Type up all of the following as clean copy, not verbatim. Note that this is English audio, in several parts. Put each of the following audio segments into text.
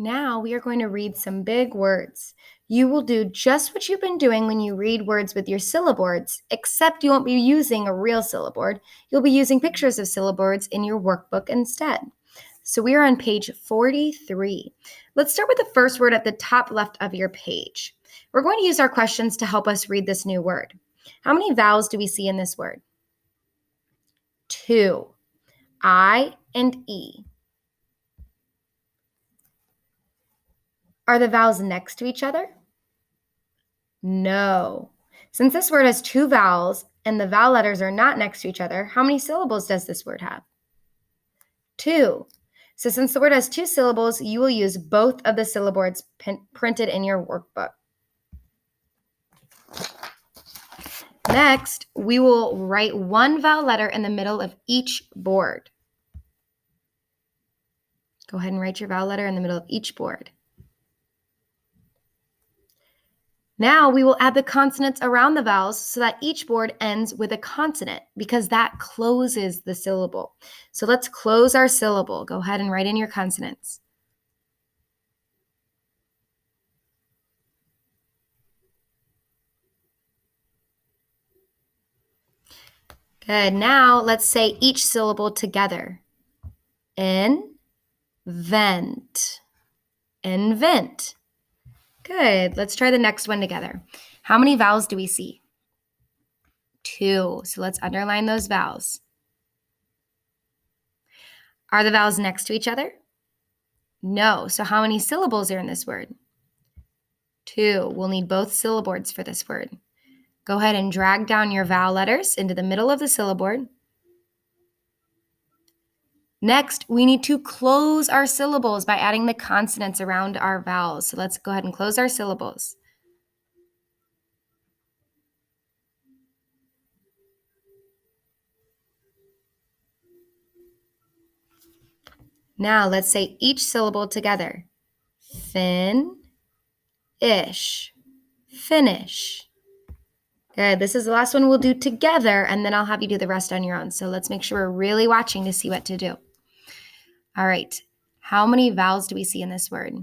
Now we are going to read some big words. You will do just what you've been doing when you read words with your syllaboards, except you won't be using a real syllaboard. You'll be using pictures of syllaboards in your workbook instead. So we are on page 43. Let's start with the first word at the top left of your page. We're going to use our questions to help us read this new word. How many vowels do we see in this word? 2. I and E. Are the vowels next to each other? No. Since this word has 2 vowels and the vowel letters are not next to each other, how many syllables does this word have? 2. So since the word has 2 syllables, you will use both of the syllaboards printed in your workbook. Next, we will write one vowel letter in the middle of each board. Go ahead and write your vowel letter in the middle of each board. Now we will add the consonants around the vowels so that each board ends with a consonant because that closes the syllable. So let's close our syllable. Go ahead and write in your consonants. Good. Now let's say each syllable together. Invent. Invent. Good. Let's try the next one together. How many vowels do we see? 2. So let's underline those vowels. Are the vowels next to each other? No. So how many syllables are in this word? 2. We'll need both syllaboards for this word. Go ahead and drag down your vowel letters into the middle of the syllaboard. Next, we need to close our syllables by adding the consonants around our vowels. So let's go ahead and close our syllables. Now let's say each syllable together. Fin-ish. Finish. Good. This is the last one we'll do together, and then I'll have you do the rest on your own. So let's make sure we're really watching to see what to do. All right. How many vowels do we see in this word?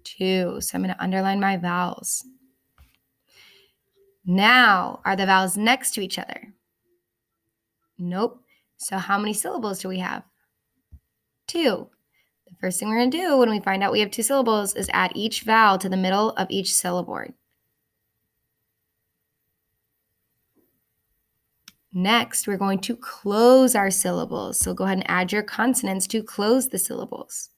2. So I'm going to underline my vowels. Now, are the vowels next to each other? Nope. So how many syllables do we have? 2. The first thing we're going to do when we find out we have 2 syllables is add each vowel to the middle of each syllaboard. Next, we're going to close our syllables. So go ahead and add your consonants to close the syllables.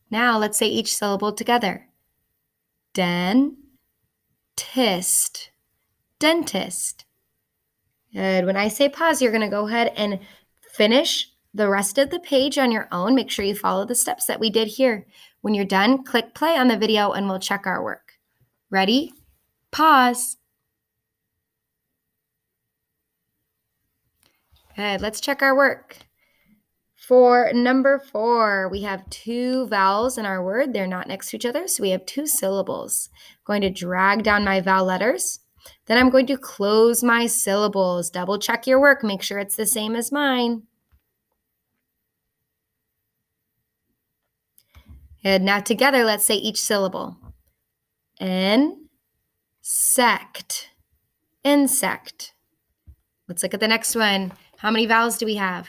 Now let's say each syllable together. Dentist. Dentist. Good. When I say pause, you're going to go ahead and finish the rest of the page on your own. Make sure you follow the steps that we did here. When you're done, click play on the video and we'll check our work. Ready? Pause. Good. Let's check our work. For number 4, we have 2 vowels in our word. They're not next to each other, so we have 2 syllables. I'm going to drag down my vowel letters. Then I'm going to close my syllables. Double check your work. Make sure it's the same as mine. And now together, let's say each syllable. Insect. Insect. Let's look at the next one. How many vowels do we have?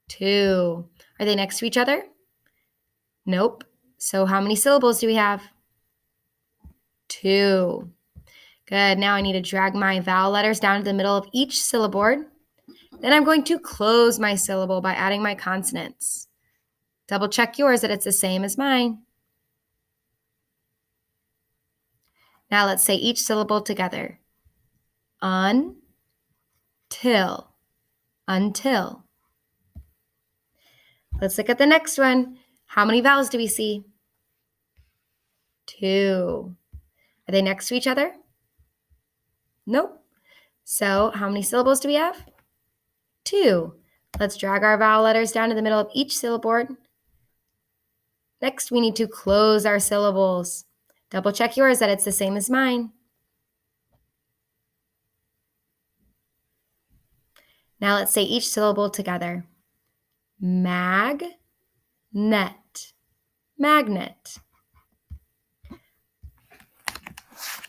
2. Are they next to each other? Nope. So how many syllables do we have? 2. Good. Now I need to drag my vowel letters down to the middle of each syllaboard. Then I'm going to close my syllable by adding my consonants. Double check yours that it's the same as mine. Now let's say each syllable together. Until. Until. Let's look at the next one. How many vowels do we see? 2. Are they next to each other? Nope. So how many syllables do we have? 2. Let's drag our vowel letters down to the middle of each syllaboard. Next, we need to close our syllables. Double check yours that it's the same as mine. Now let's say each syllable together. Mag, net, magnet.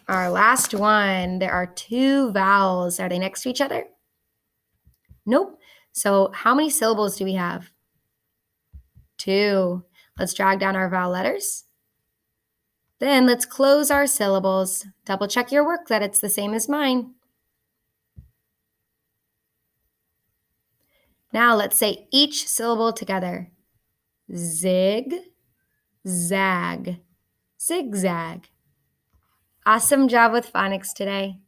Our last one, there are two vowels. Are they next to each other? Nope. So how many syllables do we have? Two. Let's drag down our vowel letters. Then let's close our syllables. Double check your work that it's the same as mine. Now let's say each syllable together. Zig, zag, zigzag. Awesome job with phonics today.